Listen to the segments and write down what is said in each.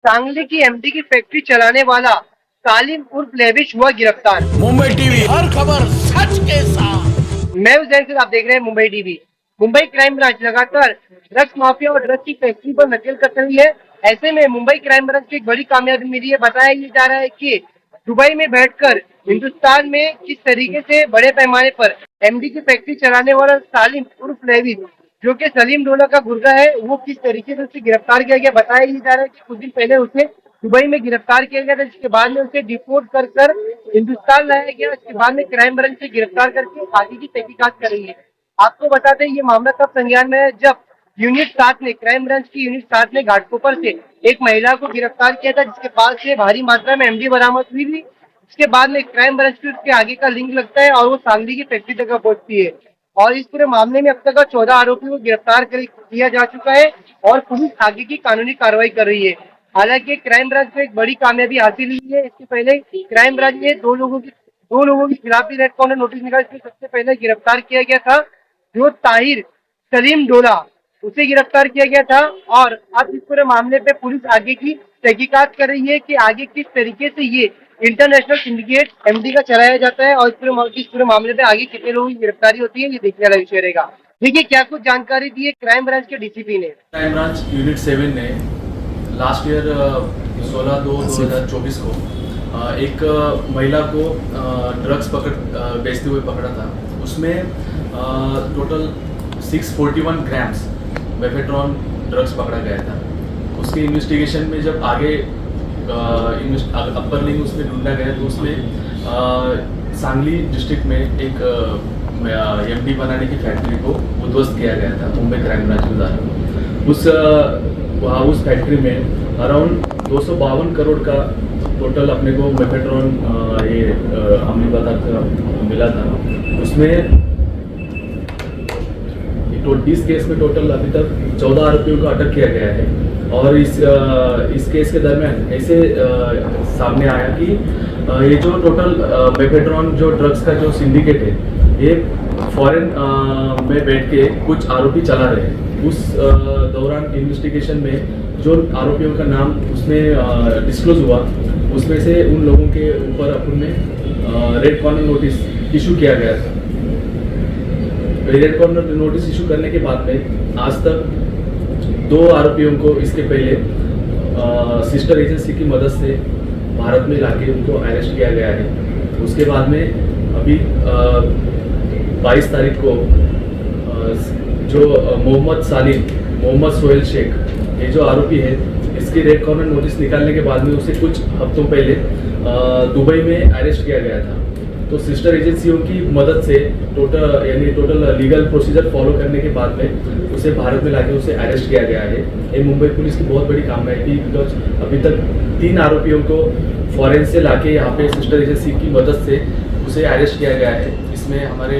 सांगली की एमडी की फैक्ट्री चलाने वाला सालिम उर्फ लेविश हुआ गिरफ्तार। मुंबई टीवी हर खबर सच के साथ। मैं उजैन से आप देख रहे हैं Mumbai TV. Mumbai crime branch लगातार ड्रग्स माफिया और ड्रग्स की फैक्ट्री पर नकेल कस रही है। ऐसे में मुंबई क्राइम ब्रांच की एक बड़ी कामयाबी मिली है। बताया ये जा रहा है कि दुबई में बैठकर हिंदुस्तान में किस तरीके से बड़े पैमाने पर एमडी की फैक्ट्री चलाने वाला सालिम उर्फ लेविश, जो कि सलीम डोला का गुर्गा है, वो किस तरीके से उसे गिरफ्तार किया गया। बताया ये जा रहा है कि कुछ दिन पहले उसे दुबई में गिरफ्तार किया गया था, जिसके बाद में उसे डिपोर्ट कर कर हिंदुस्तान लाया गया। उसके बाद में क्राइम ब्रांच से गिरफ्तार करके आगे की तहकीकात कर रही है। आपको बताते हैं ये मामला तब संज्ञान में है जब यूनिट 7 ने, क्राइम ब्रांच की यूनिट 7 ने घाटकोपर से एक महिला को गिरफ्तार किया था, जिसके पास से भारी मात्रा में एमडी बरामद हुई थी। उसके बाद में क्राइम ब्रांच की उसके आगे का लिंक लगता है और वो सांगली की फैक्ट्री तक पहुंचती है। और इस पूरे मामले में अब तक 14 आरोपियों को गिरफ्तार किया जा चुका है और पुलिस आगे की कानूनी कार्रवाई कर रही है। हालांकि क्राइम ब्रांच को एक बड़ी कामयाबी हासिल हुई है। इससे पहले क्राइम ब्रांच ने दो लोगों के खिलाफ भी रेड कॉर्नर नोटिस निकाला। इसमें सबसे पहले गिरफ्तार किया गया था जो ताहिर सलीम डोला, उसे गिरफ्तार किया गया था। और अब इस पूरे मामले पे पुलिस आगे की तहकीकात कर रही है कि आगे किस तरीके से ये इंटरनेशनल सिंडिकेट एमडी का चलाया जाता है और इस पूरे मामले पे आगे कितने लोगों की गिरफ्तारी होती है, ये देखने वाला विषय रहेगा। देखिए क्या कुछ जानकारी दी है क्राइम ब्रांच के डीसीपी ने। क्राइम ब्रांच यूनिट 7 ने लास्ट ईयर 16/2/2024 को एक महिला को ड्रग्स बेचते हुए पकड़ा था। उसमें टोटल 641 ग्राम्स मेफेड्रॉन ड्रग्स पकड़ा गया था। उसके इन्वेस्टिगेशन में जब आगे अपर लिंक उसमें ढूंढा गया तो उसमें सांगली डिस्ट्रिक्ट में एक एमडी बनाने की फैक्ट्री को उद्ध्वस्त किया गया था मुंबई क्राइम ब्रांच के द्वारा। उस फैक्ट्री में अराउंड 252 करोड़ का टोटल अपने को मेफेड्रॉन ये अमली पदार्थ मिला था। उसमें इस केस में टोटल अभी तक 14 आरोपियों को अटक किया गया है। और इस केस के दरमियान ऐसे सामने आया कि ये जो टोटल मेफेड्रॉन जो ड्रग्स का जो सिंडिकेट है, ये फॉरेन में बैठ के कुछ आरोपी चला रहे हैं। उस दौरान इन्वेस्टिगेशन में जो आरोपियों का नाम उसमें डिस्क्लोज हुआ, उसमें से उन लोगों के ऊपर अपन ने रेड कॉर्नर नोटिस इशू किया गया था। रेड कॉर्नर नोटिस इशू करने के बाद में आज तक 2 आरोपियों को इसके पहले सिस्टर एजेंसी की मदद से भारत में लाके उनको अरेस्ट किया गया है। उसके बाद में अभी 22 तारीख को जो मोहम्मद सालिम, मोहम्मद सोहेल शेख, ये जो आरोपी है, इसकी रेड कॉर्नर नोटिस निकालने के बाद में उसे कुछ हफ्तों पहले दुबई में अरेस्ट किया गया था। तो सिस्टर एजेंसियों की मदद से टोटल लीगल प्रोसीजर फॉलो करने के बाद में उसे भारत में लाके उसे अरेस्ट किया गया है। ये मुंबई पुलिस की बहुत बड़ी कामयाबी, बिकॉज अभी तक 3 आरोपियों को फॉरेन से लाके यहाँ पे सिस्टर एजेंसी की मदद से उसे अरेस्ट किया गया है। इसमें हमारे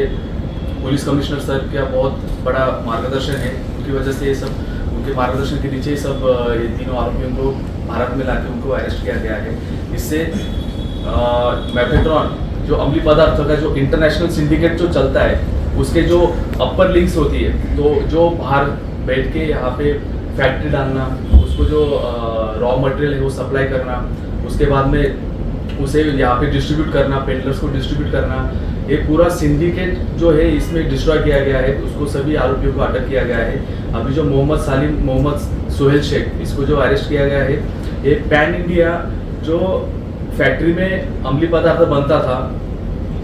पुलिस कमिश्नर सर का बहुत बड़ा मार्गदर्शन है। उनकी वजह से ये सब, उनके मार्गदर्शन के नीचे सब ये तीनों आरोपियों को भारत में लाके उनको अरेस्ट किया गया है। इससे मेफेड्रॉन जो अम्ली पदार्थों का जो इंटरनेशनल सिंडिकेट जो चलता है, उसके जो अपर लिंक्स होती है, तो जो बाहर बैठ के यहाँ पे फैक्ट्री डालना, उसको जो रॉ मटेरियल है वो सप्लाई करना, उसके बाद में उसे यहाँ पे डिस्ट्रीब्यूट करना, पेडलर्स को डिस्ट्रीब्यूट करना, ये पूरा सिंडिकेट जो है इसमें डिस्ट्रॉय किया गया है। उसको सभी आरोपियों को अटक किया गया है। अभी जो मोहम्मद सालिम, मोहम्मद सोहेल शेख, इसको जो अरेस्ट किया गया है, ये पैन इंडिया जो फैक्ट्री में अम्ली पदार्थ बनता था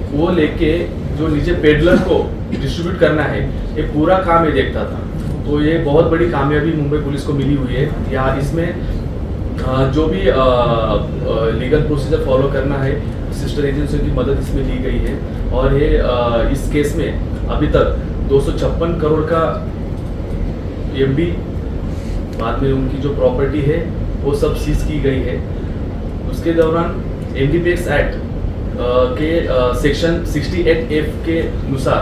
वो लेके जो नीचे पेडलर को डिस्ट्रीब्यूट करना है, ये पूरा काम ये देखता था। तो ये बहुत बड़ी कामयाबी मुंबई पुलिस को मिली हुई है। या इसमें जो भी लीगल प्रोसीजर फॉलो करना है, सिस्टर एजेंसियों की मदद इसमें ली गई है। और ये इस केस में अभी तक 256 करोड़ का एमडी, बाद में उनकी जो प्रॉपर्टी है वो सब सीज की गई है। उसके दौरान एनडीपीएस एक्ट के सेक्शन 68F के अनुसार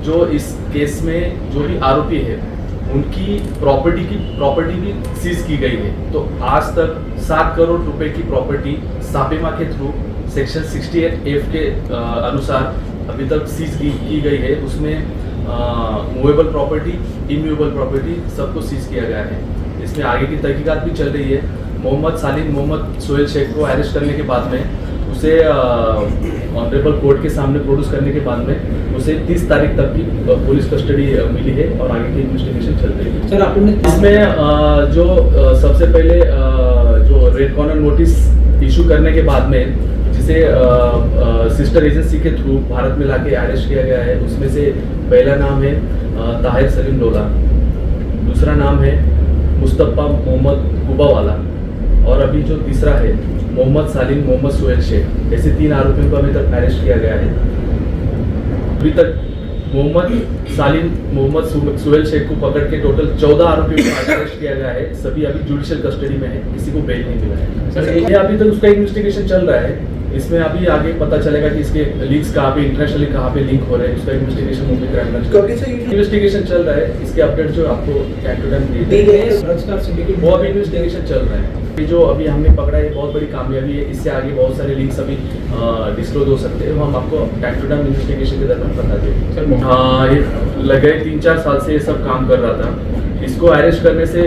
जो इस केस में जो भी आरोपी है उनकी प्रॉपर्टी भी सीज की गई है। तो आज तक 7 करोड़ रुपए की प्रॉपर्टी सापेमा के थ्रू सेक्शन 68F के अनुसार अभी तक सीज की गई है। उसमें मूवेबल प्रॉपर्टी, इमूवेबल प्रॉपर्टी सबको सीज किया गया है। इसमें आगे की तहकीकात भी चल रही है। मोहम्मद सालिम मोहम्मद सोहेल शेख को अरेस्ट करने के बाद में उसे ऑनरेबल कोर्ट के सामने प्रोड्यूस करने के बाद में उसे 30 तारीख तक की पुलिस कस्टडी मिली है और आगे की इन्वेस्टिगेशन चल रही है। सर आपने इसमें जो सबसे पहले जो रेड कॉर्नर नोटिस इशू करने के बाद में जिसे सिस्टर एजेंसी के थ्रू भारत में लाके अरेस्ट किया गया है, उसमें से पहला नाम है ताहिर सलीम लोला, दूसरा नाम है मुस्तफ़ा मोहम्मद कुबावाला और अभी जो तीसरा है मोहम्मद सालिम मोहम्मद सोहेल शेख। ऐसे 3 आरोपियों को अभी तक अरेस्ट किया गया है। अभी तक मोहम्मद सालिम मोहम्मद सोहेल शेख को पकड़ के टोटल 14 आरोपियों को अरेस्ट किया गया है। सभी अभी जुडिशियल कस्टडी में है, किसी को बेल नहीं मिला है। ये अभी तक उसका इन्वेस्टिगेशन चल रहा है। इसमें अभी आगे पता चलेगा कि इसके लीक्स कहाँ पे इंटरनेशनली कहाँ पे लिंक हो रहे हैं। उसका investigation Mumbai crime branch investigation चल रहा है। इसके अपडेट जो आपको टाइम टू टाइम दिए गए वो अभी इन्वेस्टिगेशन चल रहा है। ये जो अभी हमने पकड़ा है बहुत बड़ी कामयाबी है। इससे आगे बहुत सारे लिंक्स अभी डिस्क्लोज हो सकते हैं, वो हम आपको टाइम टू टाइम इन्वेस्टिगेशन के दौरान बता देंगे। हाँ, ये लगे 3-4 साल से ये सब काम कर रहा था। इसको अरेस्ट करने से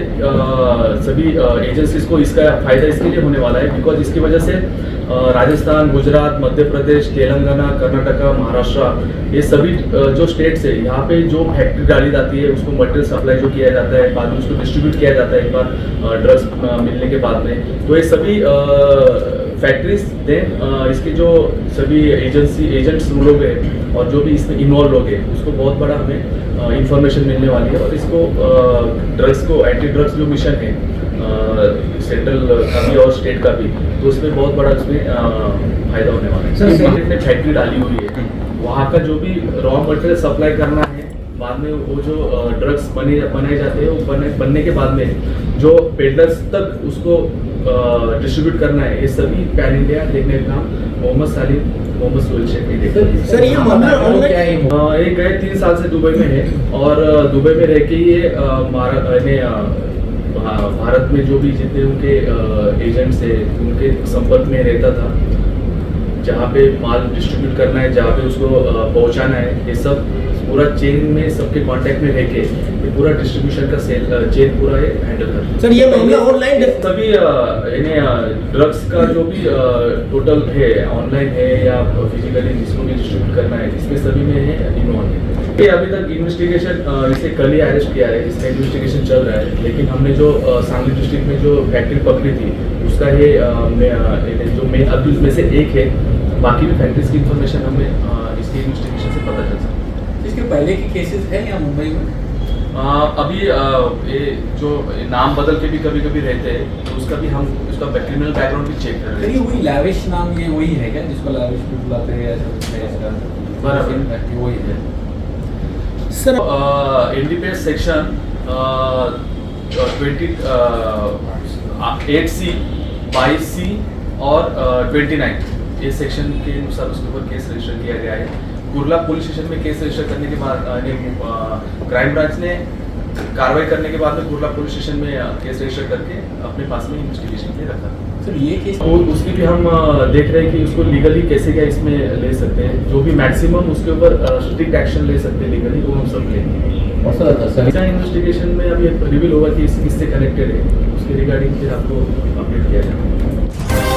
सभी एजेंसीज को इसका फायदा इसके लिए होने वाला है बिकॉज इसकी वजह से राजस्थान, गुजरात, मध्य प्रदेश, तेलंगाना, कर्नाटका, महाराष्ट्र ये सभी जो स्टेट्स है यहाँ पे जो फैक्ट्री डाली जाती है उसको मटेरियल सप्लाई जो किया जाता है, बाद में उसको डिस्ट्रीब्यूट किया जाता है एक बार ड्रग्स मिलने के बाद में, तो ये सभी फैक्ट्रीज देन इसके जो सभी एजेंट्स लोग हैं और जो भी इसमें इन्वॉल्व लोग हैं उसको बहुत बड़ा हमें इंफॉर्मेशन मिलने वाली है और इसको ड्रग्स को एंटी ड्रग्स जो मिशन है सेंट्रल का भी और स्टेट का भी, तो उसमें बहुत बड़ा उसमें फायदा होने वाला है। मार्केट में फैक्ट्री डाली हुई है, वहाँ का जो भी रॉ मटेरियल सप्लाई करना है, बाद में वो जो ड्रग्स बनाए जाते हैं वो बनने के बाद में जो पेडलर्स तक उसको डिस्ट्रीब्यूट करना है, ये सभी पैन इंडिया देखने का काम मोहम्मद सालिम मोहम्मद सोहेल शेख ने देखा। सर ये मामला ऑनलाइन ये गए 3 साल से दुबई में है और दुबई में रह के ये भारत में जो भी जितने उनके एजेंट्स है उनके संपर्क में रहता था, जहाँ पे माल डिस्ट्रीब्यूट करना है, जहाँ पे उसको पहुँचाना है, ये सब पूरा चेन में सबके कांटेक्ट में रह के ये पूरा डिस्ट्रीब्यूशन का चेन पूरा है हैंडल करता है। सर ये मामला ऑनलाइन सभी ड्रग्स का जो भी टोटल है ऑनलाइन है या फिजिकली जिसको भी डिस्ट्रीब्यूट करना है, इसमें सभी में है इन्वॉल्व है। ये अभी तक इन्वेस्टिगेशन इसे कल ही अरेस्ट किया है, इसका इन्वेस्टिगेशन चल रहा है, लेकिन हमने जो सांगली डिस्ट्रिक्ट में जो फैक्ट्री पकड़ी थी उसका ये जो मेन अब्यूज में से एक है, बाकी भी फैक्ट्रीज की इन्फॉर्मेशन हमें इसकी इन्वेस्टिगेशन से पता चल सकता है। इसके पहले के केसेस हैं या मुंबई में? अभी ये जो नाम बदल के भी कभी कभी रहते हैं, तो उसका भी हम उसका क्रिमिनल बैकग्राउंड भी चेक कर रहे हैं। वही लैविश नाम ये वही है क्या जिसको लैविश भी बुलाते हैं ऐसा कुछ है इसका? बराबर वही है sir. NDPS section 8C, 22C और 29 ये सेक्शन के अनुसार उसके ऊपर केस रजिस्टर किया गया है। कुर्ला पुलिस स्टेशन में केस रजिस्टर करने के बाद क्राइम ब्रांच ने कार्रवाई करने के बाद में कुर्ला पुलिस स्टेशन में केस रजिस्टर करके अपने पास में इन्वेस्टिगेशन के लिए रखा। सर ये केस उसकी भी हम देख रहे हैं कि उसको लीगली कैसे क्या इसमें ले सकते हैं, जो भी मैक्सिमम उसके ऊपर स्ट्रिक्ट एक्शन ले सकते हैं लीगली, वो हम सब लेंगे। इन्वेस्टिगेशन में अभी रिवील होगा कि किससे कनेक्टेड है, उसके रिगार्डिंग फिर आपको अपडेट किया जाएगा।